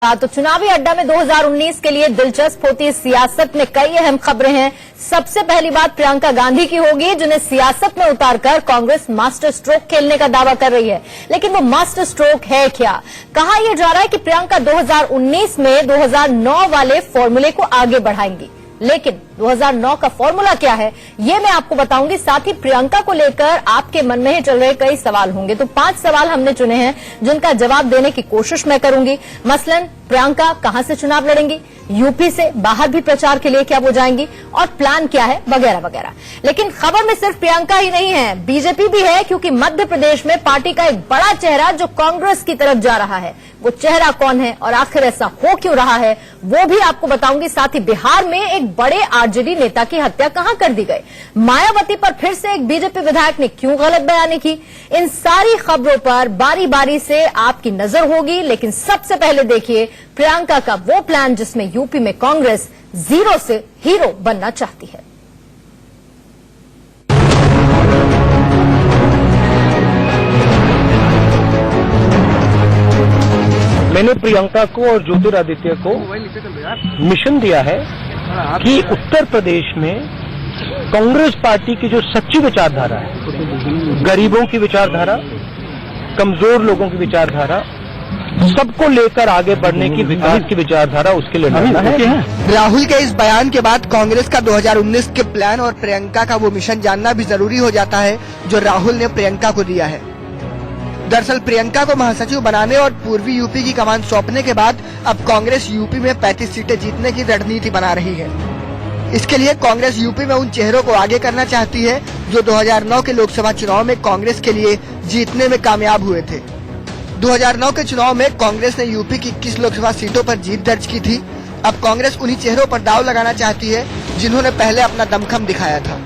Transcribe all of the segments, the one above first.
तो चुनावी अड्डा में 2019 के लिए दिलचस्प होती है सियासत में कई अहम खबरें हैं। सबसे पहली बात प्रियंका गांधी की होगी, जिन्हें सियासत में उतारकर कांग्रेस मास्टर स्ट्रोक खेलने का दावा कर रही है। लेकिन वो मास्टर स्ट्रोक है क्या? कहा यह जा रहा है कि प्रियंका 2019 में 2009 वाले फॉर्मूले को आगे बढ़ाएंगी। लेकिन 2009 का फॉर्मूला क्या है, ये मैं आपको बताऊंगी। साथ ही प्रियंका को लेकर आपके मन में ही चल रहे कई सवाल होंगे, तो 5 सवाल हमने चुने हैं जिनका जवाब देने की कोशिश मैं करूंगी। मसलन प्रियंका कहां से चुनाव लड़ेंगी, यूपी से बाहर भी प्रचार के लिए क्या वो जाएंगी और प्लान क्या है, वगैरह वगैरह। लेकिन खबर में सिर्फ प्रियंका ही नहीं है, बीजेपी भी है, क्योंकि मध्य प्रदेश में पार्टी का एक बड़ा चेहरा जो कांग्रेस की तरफ जा रहा है, वो चेहरा कौन है और आखिर ऐसा हो क्यों रहा है, वो भी आपको बताऊंगी। साथ ही बिहार में एक बड़े आरजेडी नेता की हत्या कहां कर दी गई, मायावती पर फिर से एक बीजेपी विधायक ने क्यों गलत बयानी की, इन सारी खबरों पर बारी बारी से आपकी नजर होगी। लेकिन सबसे पहले देखिए प्रियंका का वो प्लान जिसमें यूपी में कांग्रेस जीरो से हीरो बनना चाहती है। मैंने प्रियंका को और ज्योतिरादित्य को मिशन दिया है कि उत्तर प्रदेश में कांग्रेस पार्टी की जो सच्ची विचारधारा है, गरीबों की विचारधारा, कमजोर लोगों की विचारधारा, सबको लेकर आगे बढ़ने की विकास की विचारधारा, उसके लिए लड़ना है। राहुल के इस बयान के बाद कांग्रेस का 2019 के प्लान और प्रियंका का वो मिशन जानना भी जरूरी हो जाता है जो राहुल ने प्रियंका को दिया है। दरअसल प्रियंका को महासचिव बनाने और पूर्वी यूपी की कमान सौंपने के बाद अब कांग्रेस यूपी में 35 सीटें जीतने की रणनीति बना रही है। इसके लिए कांग्रेस यूपी में उन चेहरों को आगे करना चाहती है जो 2009 के लोकसभा चुनाव में कांग्रेस के लिए जीतने में कामयाब हुए थे। 2009 के चुनाव में कांग्रेस ने यूपी की 21 लोकसभा सीटों पर जीत दर्ज की थी। अब कांग्रेस उन्हीं चेहरों पर दांव लगाना चाहती है जिन्होंने पहले अपना दमखम दिखाया था।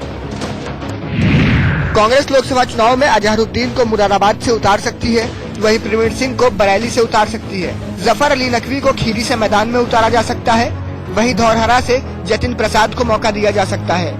कांग्रेस लोकसभा चुनाव में अजहरुद्दीन को मुरादाबाद से उतार सकती है, वहीं प्रवीण सिंह को बरेली से उतार सकती है। जफर अली नकवी को खीरी से मैदान में उतारा जा सकता है, वहीं धौरहरा से जतिन प्रसाद को मौका दिया जा सकता है।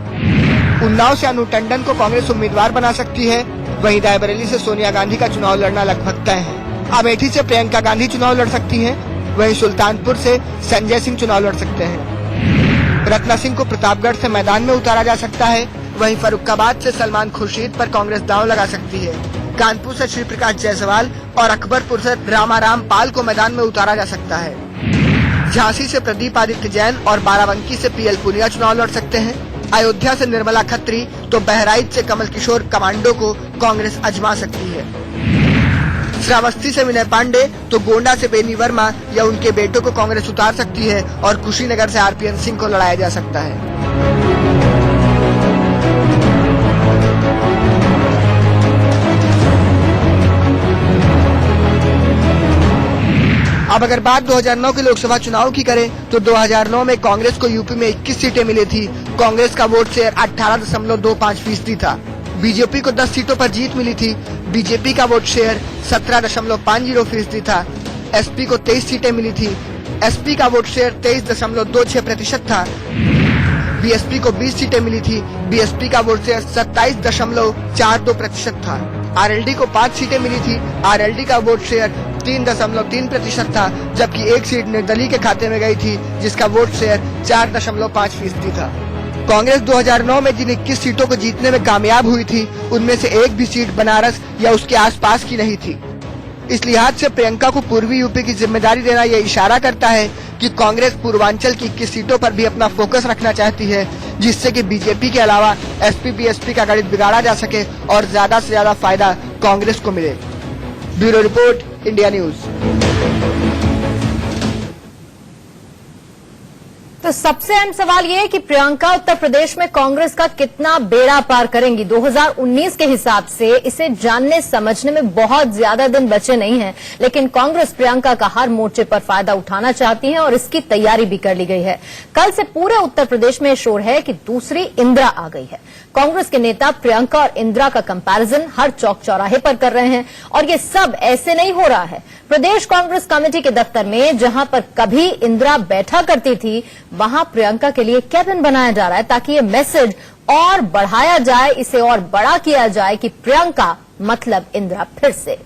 उन्नाव से अनु टंडन को कांग्रेस उम्मीदवार बना सकती है, वहीं रायबरेली से सोनिया गांधी का चुनाव लड़ना लगभग तय है। अमेठी से प्रियंका गांधी चुनाव लड़ सकती हैं, वहीं सुल्तानपुर से संजय सिंह चुनाव लड़ सकते हैं। रत्ना सिंह को प्रतापगढ़ से मैदान में उतारा जा सकता है, वहीं फर्रुखाबाद से सलमान खुर्शीद पर कांग्रेस दांव लगा सकती है। कानपुर से श्री प्रकाश जायसवाल और अकबरपुर से रामाराम पाल को मैदान में उतारा जा सकता है। झांसी से प्रदीप आदित्य जैन और बाराबंकी से पीएल पुनिया चुनाव लड़ सकते हैं। अयोध्या से निर्मला खत्री तो बहराइच से कमल किशोर कमांडो को कांग्रेस आजमा सकती है। श्रावस्ती से विनय पांडे तो गोंडा से बेनी वर्मा या उनके बेटों को कांग्रेस उतार सकती है और कुशीनगर से आरपीएन सिंह को लड़ाया जा सकता है। अब अगर बात 2009 के लोकसभा चुनाव की करें तो 2009 में कांग्रेस को यूपी में 21 सीटें मिली थी। कांग्रेस का वोट शेयर 18.25% था। बीजेपी को 10 सीटों पर जीत मिली थी। बीजेपी का वोट शेयर 17.50% था। एसपी को 23 सीटें मिली थी। एसपी का वोट शेयर 23.26% था। बीएसपी को 20 सीटें मिली थी। बीएसपी का वोट शेयर 27.42% था। आरएलडी को 5 सीटें मिली थी। आरएलडी का वोट शेयर 3.3% था, जबकि एक सीट निर्दलीय के खाते में गई थी जिसका वोट शेयर 4.5% था। कांग्रेस 2009 में जिन 21 सीटों को जीतने में कामयाब हुई थी, उनमें से एक भी सीट बनारस या उसके आसपास की नहीं थी। इस लिहाज से प्रियंका को पूर्वी यूपी की जिम्मेदारी देना यह इशारा करता है कि कांग्रेस पूर्वांचल की 21 सीटों पर भी अपना फोकस रखना चाहती है, जिससे कि बीजेपी के अलावा एसपी बीएसपी का गणित बिगाड़ा जा सके और ज्यादा से ज्यादा फायदा कांग्रेस को मिले। Bureau report, India news. तो सबसे अहम सवाल यह है कि प्रियंका उत्तर प्रदेश में कांग्रेस का कितना बेड़ा पार करेंगी। 2019 के हिसाब से इसे जानने समझने में बहुत ज्यादा दिन बचे नहीं हैं, लेकिन कांग्रेस प्रियंका का हर मोर्चे पर फायदा उठाना चाहती है और इसकी तैयारी भी कर ली गई है। कल से पूरे उत्तर प्रदेश में शोर है कि दूसरी इंदिरा आ गई है। कांग्रेस के नेता प्रियंका और इंदिरा का कंपैरिजन हर चौक चौराहे पर कर रहे हैं और ये सब ऐसे नहीं हो रहा है। प्रदेश कांग्रेस कमेटी के दफ्तर में जहां पर कभी इंदिरा बैठा करती थी, वहां प्रियंका के लिए केबिन बनाया जा रहा है ताकि ये मैसेज और बढ़ाया जाए, इसे और बड़ा किया जाए कि प्रियंका मतलब इंदिरा फिर से।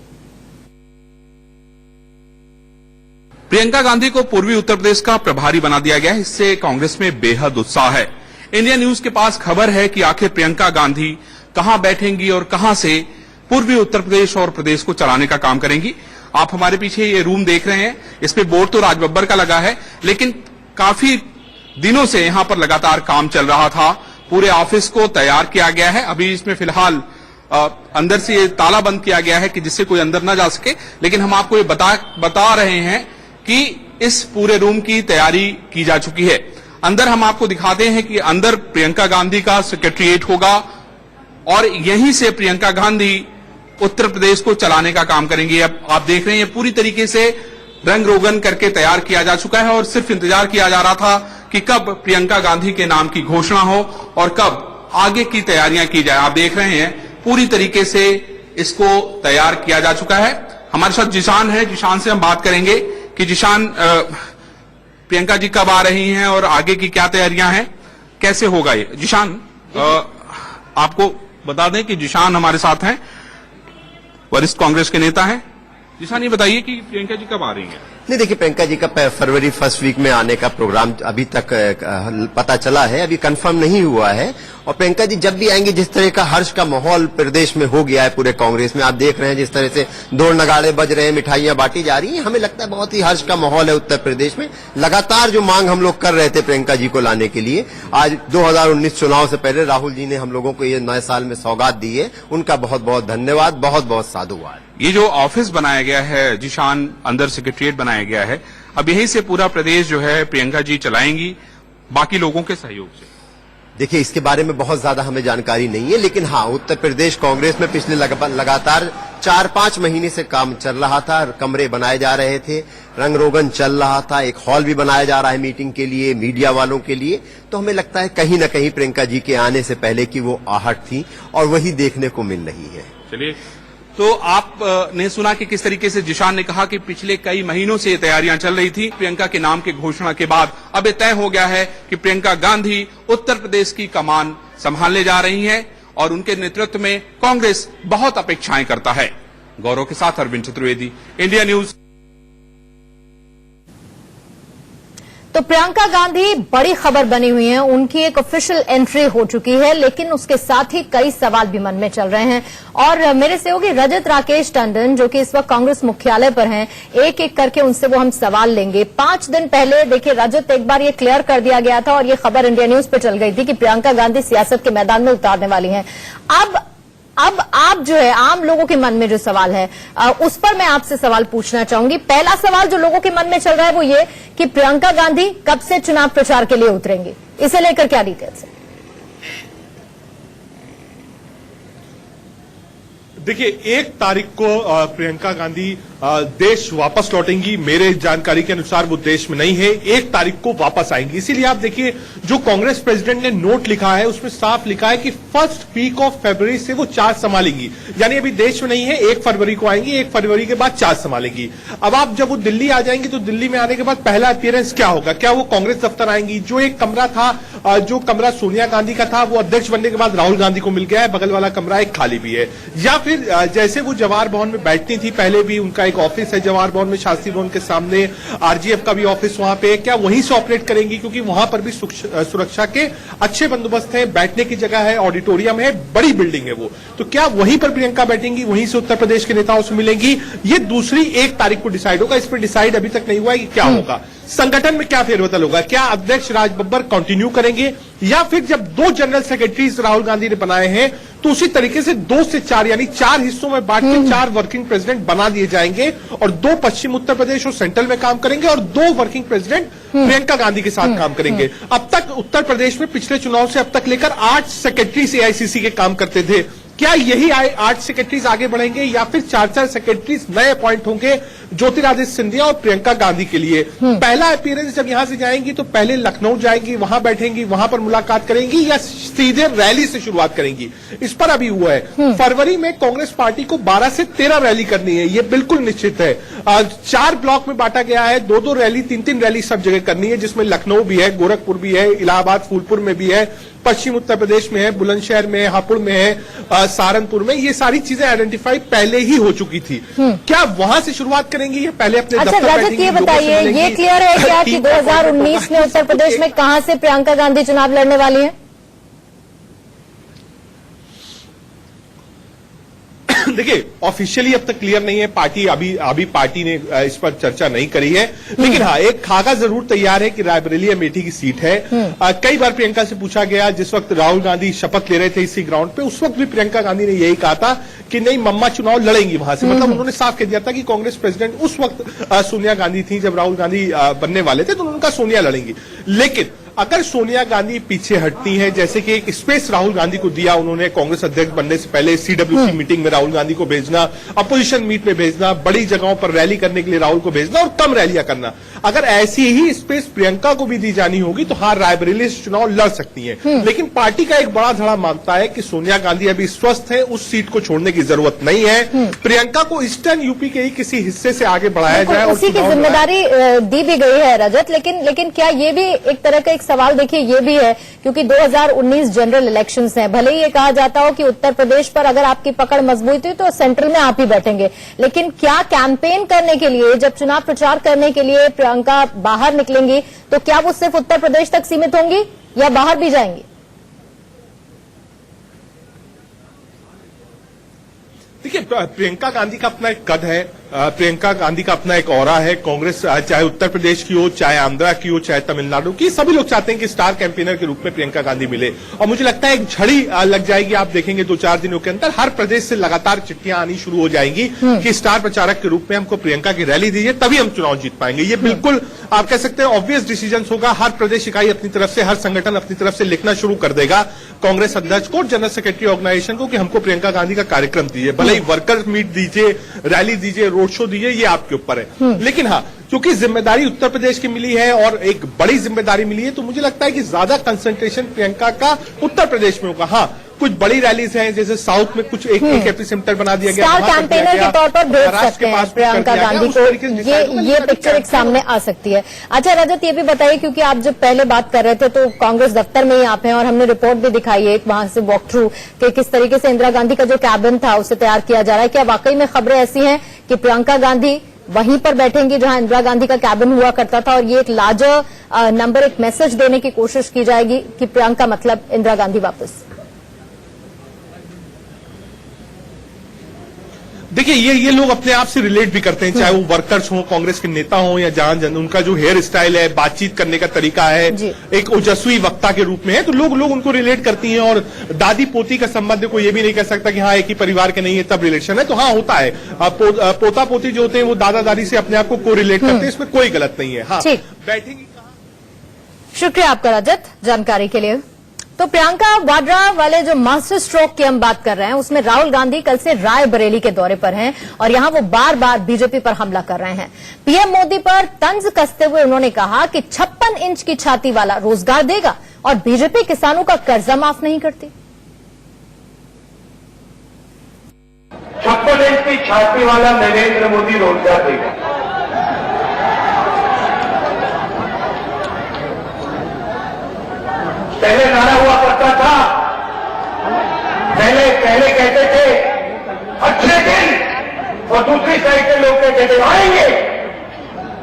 प्रियंका गांधी को पूर्वी उत्तर प्रदेश का प्रभारी बना दिया गया है। इससे कांग्रेस में बेहद उत्साह है। इंडिया न्यूज के पास खबर है कि आखिर प्रियंका गांधी कहां बैठेंगी और कहां से पूर्वी उत्तर प्रदेश और प्रदेश को चलाने का काम करेंगी। आप हमारे पीछे ये रूम देख रहे हैं, इस पे बोर्ड तो राज बब्बर का लगा है, लेकिन काफी दिनों से यहां पर लगातार काम चल रहा था। पूरे ऑफिस को तैयार किया गया है। अभी इसमें फिलहाल अंदर से ये ताला बंद किया गया है कि जिससे कोई अंदर ना जा सके, लेकिन हम आपको ये बता रहे हैं कि इस पूरे रूम की तैयारी की जा चुकी है। अंदर हम आपको दिखाते हैं कि अंदर प्रियंका गांधी का सेक्रेटरिएट होगा और यहीं से प्रियंका गांधी उत्तर प्रदेश को चलाने का काम करेंगी। अब आप देख रहे हैं पूरी तरीके से रंग रोगन करके तैयार किया जा चुका है और सिर्फ इंतजार किया जा रहा था कि कब प्रियंका गांधी के नाम की घोषणा हो और कब आगे की तैयारियां की जाए। आप देख रहे हैं पूरी तरीके से इसको तैयार किया जा चुका है। हमारे साथ जिशान है, जिशान से हम बात करेंगे कि जिशान, प्रियंका जी कब आ रही हैं और आगे की क्या तैयारियां हैं, कैसे होगा ये? जिशान, आपको बता दें कि जिशान हमारे साथ हैं, वरिष्ठ कांग्रेस के नेता हैं। जिशान, ये बताइए कि प्रियंका जी कब आ रही हैं? नहीं, देखिए, प्रियंका जी का फरवरी फर्स्ट वीक में आने का प्रोग्राम अभी तक पता चला है, अभी कंफर्म नहीं हुआ है। और प्रियंका जी जब भी आएंगी, जिस तरह का हर्ष का माहौल प्रदेश में हो गया है, पूरे कांग्रेस में आप देख रहे हैं जिस तरह से दौड़ नगाड़े बज रहे हैं, मिठाइयां बांटी जा रही हैं, हमें लगता है बहुत ही हर्ष का माहौल है उत्तर प्रदेश में। लगातार जो मांग हम लोग कर रहे थे प्रियंका जी को लाने के लिए, आज 2019 चुनाव से पहले राहुल जी ने हम लोगों को ये नए साल में सौगात दी है, उनका बहुत बहुत धन्यवाद, बहुत बहुत साधुवाद। ये जो ऑफिस बनाया गया है जिशान, अंदर सेक्रेटरिएट बनाया गया है, अब यहीं से पूरा प्रदेश जो है प्रियंका जी चलाएंगी बाकी लोगों के सहयोग से। देखिए, इसके बारे में बहुत ज्यादा हमें जानकारी नहीं है, लेकिन हाँ, उत्तर प्रदेश कांग्रेस में पिछले लगातार 4-5 महीने से काम चल रहा था। कमरे बनाए जा रहे थे, रंग रोगन चल रहा था, एक हॉल भी बनाया जा रहा है मीटिंग के लिए, मीडिया वालों के लिए। तो हमें लगता है कहीं न कहीं प्रियंका जी के आने से पहले की वो आहट थी और वही देखने को मिल रही है। चलिए, तो आपने सुना कि किस तरीके से जिशान ने कहा कि पिछले कई महीनों से ये तैयारियां चल रही थी। प्रियंका के नाम की घोषणा के बाद अब ये तय हो गया है कि प्रियंका गांधी उत्तर प्रदेश की कमान संभालने जा रही हैं और उनके नेतृत्व में कांग्रेस बहुत अपेक्षाएं करता है। गौरव के साथ अरविंद चतुर्वेदी, इंडिया न्यूज। तो प्रियंका गांधी बड़ी खबर बनी हुई है, उनकी एक ऑफिशियल एंट्री हो चुकी है, लेकिन उसके साथ ही कई सवाल भी मन में चल रहे हैं। और मेरे सहयोगी रजत राकेश टंडन, जो कि इस वक्त कांग्रेस मुख्यालय पर हैं, एक एक करके उनसे वो हम सवाल लेंगे। 5 दिन पहले देखिए रजत, एक बार ये क्लियर कर दिया गया था और ये खबर इंडिया न्यूज पे चल गई थी कि प्रियंका गांधी सियासत के मैदान में उतारने वाली हैं। अब आप जो है आम लोगों के मन में जो सवाल है उस पर मैं आपसे सवाल पूछना चाहूंगी। पहला सवाल जो लोगों के मन में चल रहा है वो ये कि प्रियंका गांधी कब से चुनाव प्रचार के लिए उतरेंगी, इसे लेकर क्या डिटेल्स है? देखिए, 1 तारीख को प्रियंका गांधी देश वापस लौटेंगी। मेरे जानकारी के अनुसार वो देश में नहीं है, 1 तारीख को वापस आएंगी। इसीलिए आप देखिए, जो कांग्रेस प्रेसिडेंट ने नोट लिखा है उसमें साफ लिखा है कि फर्स्ट वीक ऑफ फरवरी से वो चार्ज संभालेंगी। यानी अभी देश में नहीं है, 1 फरवरी को आएंगी, 1 फरवरी के बाद चार्ज संभालेंगी। अब आप जब वो दिल्ली आ जाएंगी तो दिल्ली में आने के बाद पहला अपीयरेंस क्या होगा? क्या वो कांग्रेस दफ्तर आएंगी? जो एक कमरा था, जो कमरा सोनिया गांधी का था, वो अध्यक्ष बनने के बाद राहुल गांधी को मिल गया है, बगल वाला कमरा एक खाली भी है। या फिर जैसे वो जवाहर भवन में बैठती थी पहले भी, उनका एक ऑफिस है जवाहर भवन में, शास्त्री भवन के सामने, आरजीएफ का भी ऑफिस वहां पे, क्या वहीं से ऑपरेट करेंगी? क्योंकि वहां पर भी सुरक्षा के अच्छे बंदोबस्त है, बैठने की जगह है, ऑडिटोरियम है, बड़ी बिल्डिंग है वो। तो क्या वहीं पर प्रियंका बैठेंगी, वहीं से उत्तर प्रदेश के नेताओं से मिलेंगी? ये दूसरी 1 तारीख को डिसाइड होगा। इस पर डिसाइड अभी तक नहीं हुआ है कि क्या होगा। संगठन में क्या फेरबदल होगा? क्या अध्यक्ष राज बब्बर कंटिन्यू करेंगे, या फिर जब 2 जनरल सेक्रेटरीज राहुल गांधी ने बनाए हैं तो उसी तरीके से 2 से 4 यानी 4 हिस्सों में बांट के 4 वर्किंग प्रेसिडेंट बना दिए जाएंगे और 2 पश्चिम उत्तर प्रदेश और सेंट्रल में काम करेंगे और 2 वर्किंग प्रेसिडेंट प्रियंका गांधी के साथ काम करेंगे। अब तक उत्तर प्रदेश में पिछले चुनाव से अब तक लेकर 8 सेक्रेटरीज एआईसीसी के काम करते थे। क्या यही 8 सेक्रेटरीज आगे बढ़ेंगे या फिर 4 सेक्रेटरीज नए अपॉइंट होंगे ज्योतिरादित्य सिंधिया और प्रियंका गांधी के लिए? पहला अपीयरेंस जब यहां से जाएंगी तो पहले लखनऊ जाएंगी, वहां बैठेंगी, वहां पर मुलाकात करेंगी, या सीधे रैली से शुरुआत करेंगी? इस पर अभी हुआ है। फरवरी में कांग्रेस पार्टी को 12 से 13 रैली करनी है, ये बिल्कुल निश्चित है। 4 ब्लॉक में बांटा गया है, 2-2 रैली, 3-3 रैली सब जगह करनी है, जिसमें लखनऊ भी है, गोरखपुर भी है, इलाहाबाद फूलपुर में भी है, पश्चिम उत्तर प्रदेश में है, बुलंदशहर में, हापुड़ में है, सहारनपुर में। ये सारी चीजें आइडेंटिफाई पहले ही हो चुकी थी। क्या वहां से शुरुआत करेंगी या पहले अपने अच्छा दफ्तर रजत, बैठेंगी, ये लोगों से बताइए, मिलेंगी? ये क्लियर है क्या कि 2019 में उत्तर प्रदेश में कहां से प्रियंका गांधी चुनाव लड़ने वाली हैं? देखिए, ऑफिशियली अब तक क्लियर नहीं है, पार्टी अभी पार्टी ने इस पर चर्चा नहीं करी है, लेकिन हाँ एक खाका जरूर तैयार है कि रायबरेली अमेठी की सीट है। कई बार प्रियंका से पूछा गया, जिस वक्त राहुल गांधी शपथ ले रहे थे इसी ग्राउंड पे, उस वक्त भी प्रियंका गांधी ने यही कहा था कि नहीं, मम्मा चुनाव लड़ेंगी वहां से। मतलब उन्होंने साफ कह दिया था कि कांग्रेस प्रेसिडेंट उस वक्त सोनिया गांधी थी, जब राहुल गांधी बनने वाले थे, तो उनका सोनिया लड़ेंगी। लेकिन अगर सोनिया गांधी पीछे हटती हैं, जैसे कि एक स्पेस राहुल गांधी को दिया उन्होंने कांग्रेस अध्यक्ष बनने से पहले, सीडब्ल्यूसी मीटिंग में राहुल गांधी को भेजना, अपोजिशन मीट में भेजना, बड़ी जगहों पर रैली करने के लिए राहुल को भेजना और कम रैलियां करना, अगर ऐसी ही स्पेस प्रियंका को भी दी जानी होगी तो हाँ रायबरेली से चुनाव लड़ सकती हैं। लेकिन पार्टी का एक बड़ा धड़ा मानता है कि सोनिया गांधी अभी स्वस्थ है, उस सीट को छोड़ने की जरूरत नहीं है। प्रियंका को ईस्टर्न यूपी के ही किसी हिस्से से आगे बढ़ाया जाए और उसी की जिम्मेदारी दी भी गई है रजत, लेकिन क्या ये भी एक तरह का एक सवाल, देखिए ये भी है क्योंकि 2019 जनरल इलेक्शंस हैं, भले ही ये कहा जाता हो कि उत्तर प्रदेश पर अगर आपकी पकड़ मजबूत हुई तो सेंट्रल में आप ही बैठेंगे, लेकिन क्या कैंपेन करने के लिए, जब चुनाव प्रचार करने के लिए प्रियंका बाहर निकलेंगी तो क्या वो सिर्फ उत्तर प्रदेश तक सीमित होंगी या बाहर भी जाएंगी? देखिए, प्रियंका गांधी का अपना एक कद है, प्रियंका गांधी का अपना एक ऑरा है। कांग्रेस चाहे उत्तर प्रदेश की हो, चाहे आंध्रा की हो, चाहे तमिलनाडु की, सभी लोग चाहते हैं कि स्टार कैंपेनर के रूप में प्रियंका गांधी मिले। और मुझे लगता है एक झड़ी लग जाएगी, आप देखेंगे 2-4 दिनों के अंदर हर प्रदेश से लगातार चिट्ठियां आनी शुरू हो जाएंगी कि स्टार प्रचारक के रूप में हमको प्रियंका की रैली दीजिए, तभी हम चुनाव जीत पाएंगे। ये बिल्कुल आप कह सकते हैं ऑब्वियस डिसीजन होगा। हर प्रदेश इकाई अपनी तरफ से, हर संगठन अपनी तरफ से लिखना शुरू कर देगा कांग्रेस अध्यक्ष को, जनरल सेक्रेटरी ऑर्गेनाइजेशन को, कि हमको प्रियंका गांधी का कार्यक्रम दीजिए, भले ही वर्कर मीट दीजिए, रैली दीजिए, रोड शो दीजिए, ये आपके ऊपर है। लेकिन हाँ, क्योंकि जिम्मेदारी उत्तर प्रदेश की मिली है और एक बड़ी जिम्मेदारी मिली है, तो मुझे लगता है कि ज्यादा कंसंट्रेशन प्रियंका का उत्तर प्रदेश में होगा। हाँ, कुछ बड़ी रैलीज हैं, जैसे साउथ में कुछ एक एपिसेंटर बना दिया गया, स्टार कैंपेनर के तौर पर भेज सकते हैं प्रियंका गांधी को, ये पिक्चर एक सामने आ सकती है। अच्छा रजत, ये भी बताइए, क्योंकि आप जब पहले बात कर रहे थे तो कांग्रेस दफ्तर में ही आप हैं और हमने रिपोर्ट भी दिखाई है एक वहां से वॉक थ्रू कि किस तरीके से इंदिरा गांधी का जो कैबिन था उसे तैयार किया जा रहा है। क्या वाकई में खबरें ऐसी हैं कि प्रियंका गांधी वहीं पर बैठेंगी जहां इंदिरा गांधी का कैबिन हुआ करता था, और ये एक लार्जर नंबर, एक मैसेज देने की कोशिश की जाएगी कि प्रियंका मतलब इंदिरा गांधी वापस? देखिए, ये लोग अपने आप से रिलेट भी करते हैं, चाहे वो वर्कर्स हों, कांग्रेस के नेता हों, या जहां उनका जो हेयर स्टाइल है, बातचीत करने का तरीका है, एक ओजस्वी वक्ता के रूप में है, तो लोग उनको रिलेट करती हैं। और दादी पोती का संबंध को ये भी नहीं कह सकता कि हाँ एक ही परिवार के नहीं है तब रिलेशन है, तो हाँ होता है। पोता पोती जो होते हैं वो दादा दादी से अपने आप को रिलेट करते हैं, इसमें कोई गलत नहीं है। हाँ, बैठेंगी। शुक्रिया आपका रजत जानकारी के लिए। तो प्रियंका वाड्रा वाले जो मास्टर स्ट्रोक की हम बात कर रहे हैं, उसमें राहुल गांधी कल से रायबरेली के दौरे पर हैं और यहां वो बार बार बीजेपी पर हमला कर रहे हैं। पीएम मोदी पर तंज कसते हुए उन्होंने कहा कि 56 इंच की छाती वाला रोजगार देगा और बीजेपी किसानों का कर्जा माफ नहीं करती। 56 इंच की छाती वाला नरेंद्र मोदी रोजगार देगा। पहले नारा हुआ करता था, पहले कहते थे अच्छे दिन, और दूसरी साइड के लोग कहते थे आएंगे,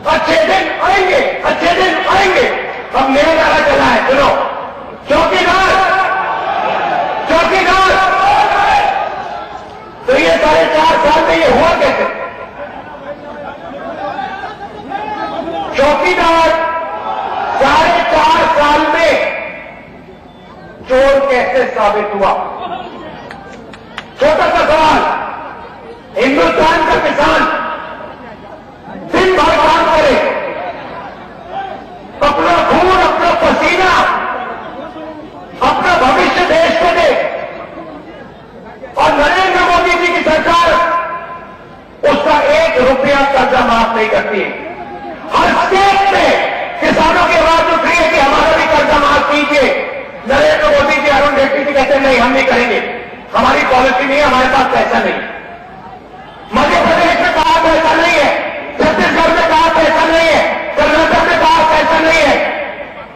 अच्छे दिन आएंगे, अच्छे दिन आएंगे। अब नया नारा चला है, सुनो, चौकीदार चौकीदार। तो ये 4.5 साल में ये हुआ कैसे? चौकीदार 4.5 साल में चोर कैसे साबित हुआ? छोटा सा सवाल, हिंदुस्तान का किसान दिन भर काम करे, अपना खून, अपना पसीना, अपना भविष्य देश को दे, और नरेंद्र मोदी जी की सरकार उसका 1 रुपया कर्जा माफ नहीं करती है। हर स्टेट में किसानों की आवाज उठ रही है कि हमारा भी कर्जा माफ कीजिए। नरेंद्र मोदी जी, अरुण जेटली जी कहते हैं नहीं हम नहीं करेंगे, हमारी पॉलिसी नहीं है, हमारे पास पैसा नहीं। मध्य प्रदेश में कहा पैसा नहीं है, छत्तीसगढ़ में कहा पैसा नहीं है, कर्नाटक में कहा पैसा नहीं है,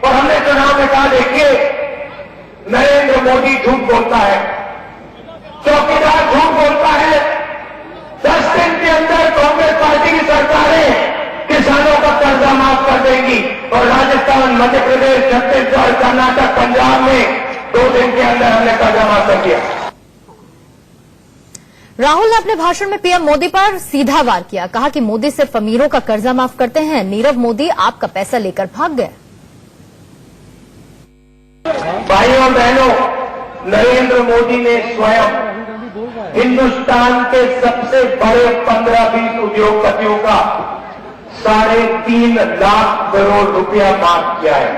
और हमने चुनाव में कहा देखिए नरेंद्र मोदी झूठ बोलता है, चौकीदार झूठ बोलता है। 10 दिन के अंदर कांग्रेस पार्टी की सरकार मध्य प्रदेश, छत्तीसगढ़, कर्नाटक, पंजाब में 2 दिन के अंदर हमने कर्जा माफ कर दिया। राहुल ने अपने भाषण में पीएम मोदी पर सीधा वार किया। कहा कि मोदी सिर्फ अमीरों का कर्जा माफ करते हैं, नीरव मोदी आपका पैसा लेकर भाग गए। भाइयों और बहनों, नरेंद्र मोदी ने स्वयं हिंदुस्तान के सबसे बड़े 15-20 उद्योगपतियों का 3.5 लाख करोड़ रुपया माफ किया है।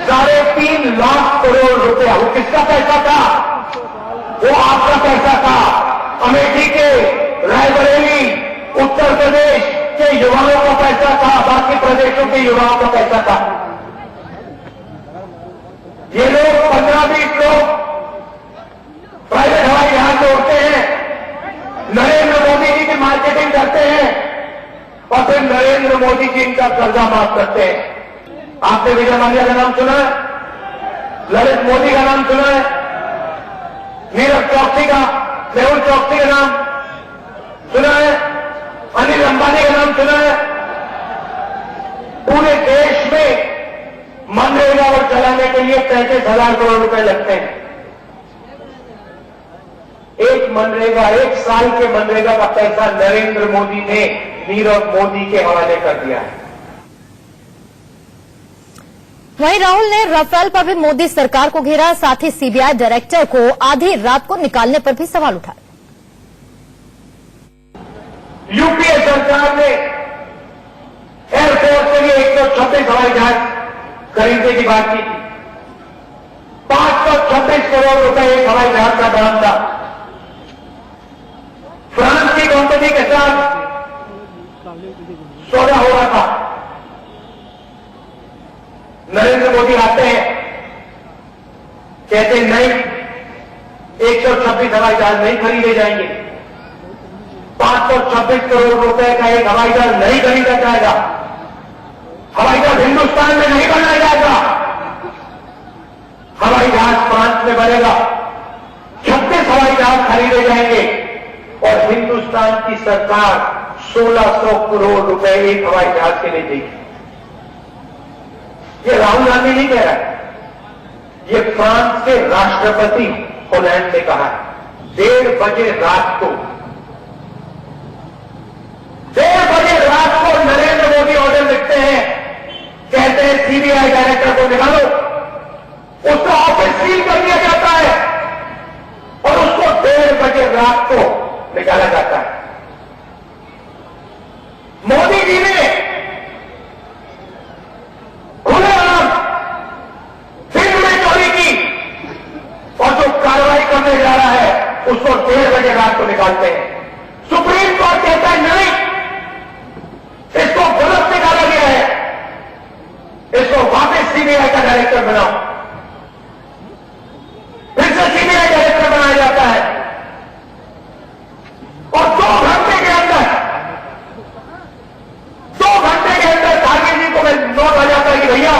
3.5 लाख करोड़ रुपया। वो किसका पैसा था? वो आपका पैसा था। अमेठी के, रायबरेली, उत्तर प्रदेश के युवाओं का पैसा था, बाकी प्रदेशों के युवाओं का पैसा था। ये लोग 15-20 लोग प्राइवेट हवाई जहाज से उड़ते हैं, नरेंद्र मोदी जी की मार्केटिंग करते हैं और फिर नरेंद्र मोदी जी इनका कर्जा माफ करते हैं। आपने विजय माल्या का नाम सुना है? ललित मोदी का नाम सुना है? नीरज चौकसी का, मेहुल चौकसी का नाम सुना है? अनिल अंबानी का नाम सुना है? पूरे देश में मनरेगा को चलाने के लिए 35,000 करोड़ रुपए लगते हैं। एक साल के मनरेगा का पैसा नरेंद्र मोदी ने नीरव मोदी के हवाले कर दिया है। वहीं राहुल ने राफेल पर भी मोदी सरकार को घेरा। साथ ही सीबीआई डायरेक्टर को आधी रात को निकालने पर भी सवाल उठाए। यूपीए सरकार ने एयरफोर्स के लिए 126 हवाई जहाज खरीदने की बात की थी। 526 करोड़ रुपए एक हवाई जहाज का दाम था। फ्रांस की कंपनी के साथ सौदा हो रहा था। नरेंद्र मोदी आते हैं, कहते नहीं, 126 हवाई जहाज नहीं खरीदे जाएंगे, 526 करोड़ रुपए का एक हवाई जहाज नहीं खरीदा जाएगा, हवाई जहाज हिंदुस्तान में नहीं बनाया जाएगा, हवाई जहाज फ्रांस में बनेगा। 36 हवाई जहाज खरीदे जाएंगे और हिंदुस्तान की सरकार 1600 करोड़ रुपए एक हवाई जहाज के लिए देगी। ये राहुल गांधी नहीं कह रहा है, ये फ्रांस के राष्ट्रपति होलैंड ने कहा है। 1:30 बजे रात को, 1:30 बजे रात को नरेंद्र मोदी ऑर्डर लिखते हैं, कहते हैं सीबीआई डायरेक्टर को निकालो, उसका ऑफिस सील कर दिया जाता है और उसको 1:30 बजे रात को निकाला जाता है। मोदी जी ने खुलेआम दिन में चोरी की और जो कार्रवाई करने जा रहा है उसको 1:30 बजे रात को निकालते हैं। सुप्रीम कोर्ट कहता है नहीं, इसको गलत निकाला गया है, इसको वापस सीबीआई का डायरेक्टर बनाओ। फिर से सीबीआई डायरेक्टर बनाया जाता है और 2 घंटे के अंदर कारगिल जी को नोट आ जाता है कि भैया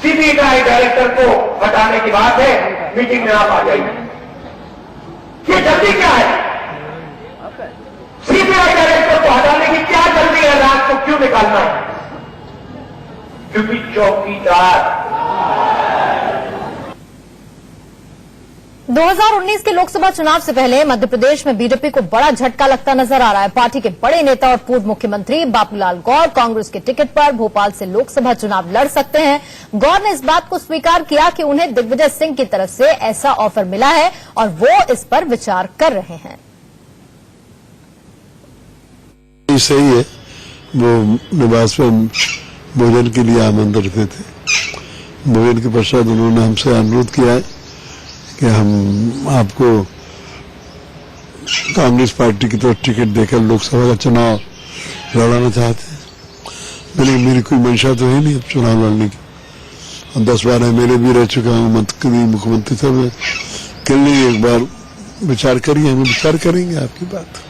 सीबीआई डायरेक्टर को हटाने की बात है, मीटिंग में आप आ जाइए। ये जल्दी क्या है? सीबीआई डायरेक्टर को हटाने की क्या जल्दी है? रात को क्यों निकालना है? क्योंकि चौकीदार 2019 के लोकसभा चुनाव से पहले मध्य प्रदेश में बीजेपी को बड़ा झटका लगता नजर आ रहा है। पार्टी के बड़े नेता और पूर्व मुख्यमंत्री बाबूलाल गौर कांग्रेस के टिकट पर भोपाल से लोकसभा चुनाव लड़ सकते हैं। गौर ने इस बात को स्वीकार किया कि उन्हें दिग्विजय सिंह की तरफ से ऐसा ऑफर मिला है और वो इस पर विचार कर रहे हैं। सही है, वो निवास में भोजन के लिए आमंत्रित थे। भोजन के पश्चात उन्होंने हमसे अनुरोध किया है कि हम आपको कांग्रेस पार्टी की तरफ टिकट देकर लोकसभा का चुनाव लड़ाना चाहते हैं। लेकिन मेरी कोई मंशा तो है नहीं अब चुनाव लड़ने की, और 10 बार एमएलए भी रह चुका हूँ, मंत्री मुख्यमंत्री सब है। के लिए एक बार विचार करिए, हम विचार करेंगे आपकी बात।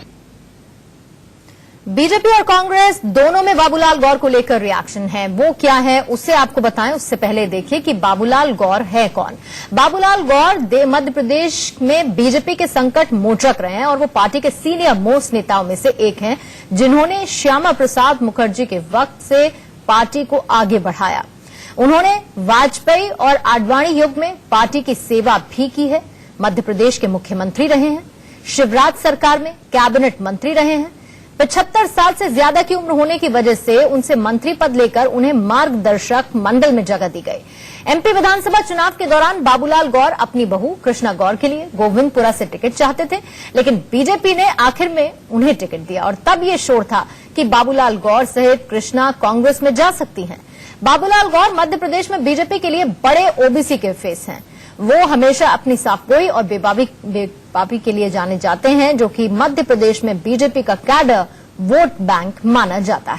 बीजेपी और कांग्रेस दोनों में बाबूलाल गौर को लेकर रिएक्शन है। वो क्या है उसे आपको बताएं, उससे पहले देखिए कि बाबूलाल गौर है कौन। बाबूलाल गौर मध्य प्रदेश में बीजेपी के संकट मोचक रहे हैं और वो पार्टी के सीनियर मोस्ट नेताओं में से एक हैं, जिन्होंने श्यामा प्रसाद मुखर्जी के वक्त से पार्टी को आगे बढ़ाया। उन्होंने वाजपेयी और आडवाणी युग में पार्टी की सेवा भी की है। मध्य प्रदेश के मुख्यमंत्री रहे हैं, शिवराज सरकार में कैबिनेट मंत्री रहे हैं। 75 साल से ज्यादा की उम्र होने की वजह से उनसे मंत्री पद लेकर उन्हें मार्गदर्शक मंडल में जगह दी गई। एमपी विधानसभा चुनाव के दौरान बाबूलाल गौर अपनी बहू कृष्णा गौर के लिए गोविंदपुरा से टिकट चाहते थे, लेकिन बीजेपी ने आखिर में उन्हें टिकट दिया और तब ये शोर था कि बाबूलाल गौर सहित कृष्णा कांग्रेस में जा सकती हैं। बाबूलाल गौर मध्य प्रदेश में बीजेपी के लिए बड़े ओबीसी के फेस हैं। वो हमेशा अपनी साफगोई और बेबाबी के लिए जाने जाते हैं, जो कि मध्य प्रदेश में बीजेपी का कैडर वोट बैंक माना जाता है।